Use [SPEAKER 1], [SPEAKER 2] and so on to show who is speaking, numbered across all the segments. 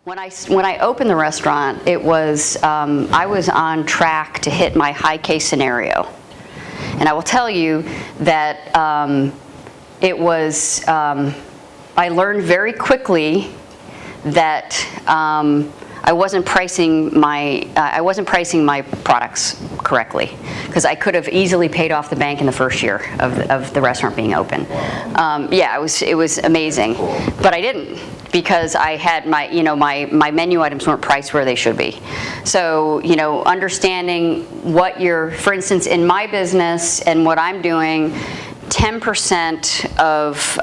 [SPEAKER 1] When I opened the restaurant, it was I was on track to hit my high case scenario, and I will tell you that it was. I learned very quickly that I wasn't pricing my products correctly, because I could have easily paid off the bank in the first year of the restaurant being open. Yeah, it was amazing, but I didn't, because I had my menu items weren't priced where they should be. So understanding what for instance, in my business and what I'm doing, 10% of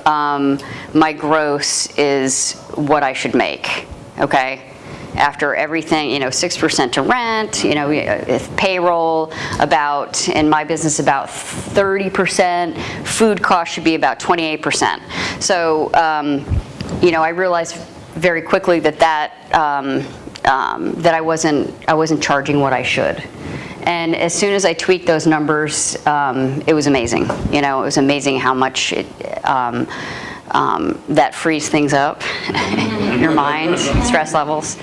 [SPEAKER 1] my gross is what I should make. Okay. After everything, 6% to rent, payroll, in my business, about 30%. Food cost should be about 28%. So, I realized very quickly that I wasn't charging what I should. And as soon as I tweaked those numbers, it was amazing. It was amazing how much that frees things up in your mind, stress levels.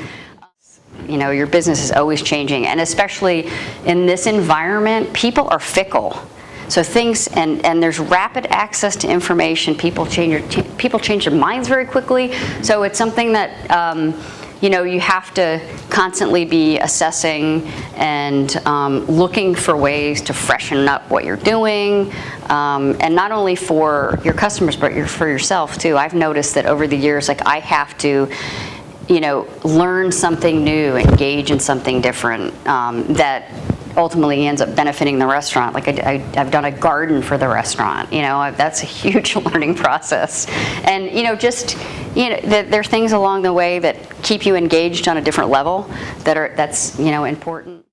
[SPEAKER 1] Your business is always changing, and especially in this environment, people are fickle. So things, and there's rapid access to information. People change their minds very quickly. So it's something that you have to constantly be assessing and looking for ways to freshen up what you're doing, and not only for your customers, but for yourself too. I've noticed that over the years, I have to learn something new, engage in something different that ultimately ends up benefiting the restaurant. I've done a garden for the restaurant. That's a huge learning process. And there are things along the way that keep you engaged on a different level that's important.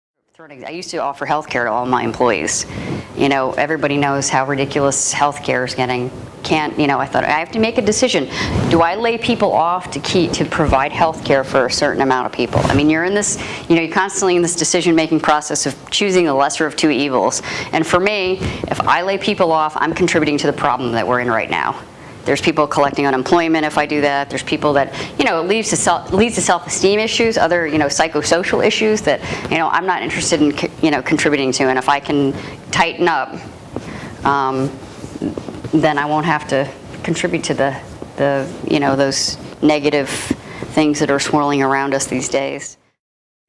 [SPEAKER 1] I used to offer healthcare to all my employees. Everybody knows how ridiculous healthcare is getting. I thought I have to make a decision. Do I lay people off to provide healthcare for a certain amount of people? I mean, you're in this, you're constantly in this decision-making process of choosing the lesser of two evils. And for me, if I lay people off, I'm contributing to the problem that we're in right now. There's people collecting unemployment if I do that. There's people that, it leads to self-esteem issues, other, psychosocial issues that, I'm not interested in, contributing to. And if I can tighten up, then I won't have to contribute to the those negative things that are swirling around us these days.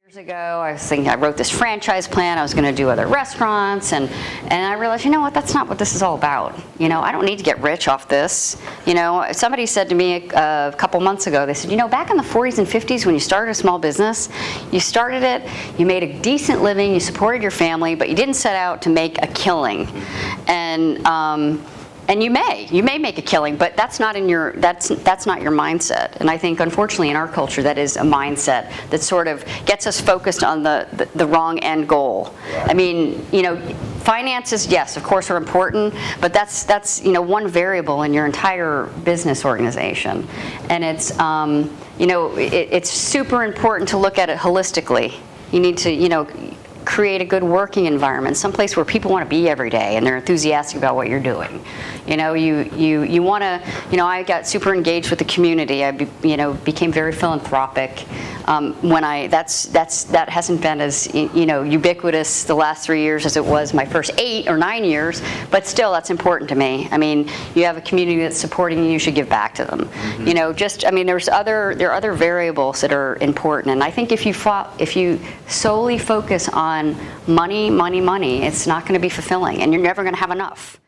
[SPEAKER 1] Years ago, I was thinking, I wrote this franchise plan. I was going to do other restaurants, and I realized, that's not what this is all about. I don't need to get rich off this. Somebody said to me a couple months ago, they said, back in the 40s and 50s when you started a small business, you started it, you made a decent living, you supported your family, but you didn't set out to make a killing. And you may make a killing, but that's not your mindset. And I think, unfortunately, in our culture, that is a mindset that sort of gets us focused on the wrong end goal. I mean, finances, yes, of course, are important, but that's one variable in your entire business organization. And it's it's super important to look at it holistically. You need to create a good working environment, someplace where people want to be every day and they're enthusiastic about what you're doing. You want to, I got super engaged with the community. I became very philanthropic. That hasn't been as ubiquitous the last 3 years as it was my first 8 or 9 years, but still that's important to me. I mean, you have a community that's supporting you, you should give back to them. Mm-hmm. There are other variables that are important, and I think if you solely focus on money, it's not going to be fulfilling, and you're never going to have enough.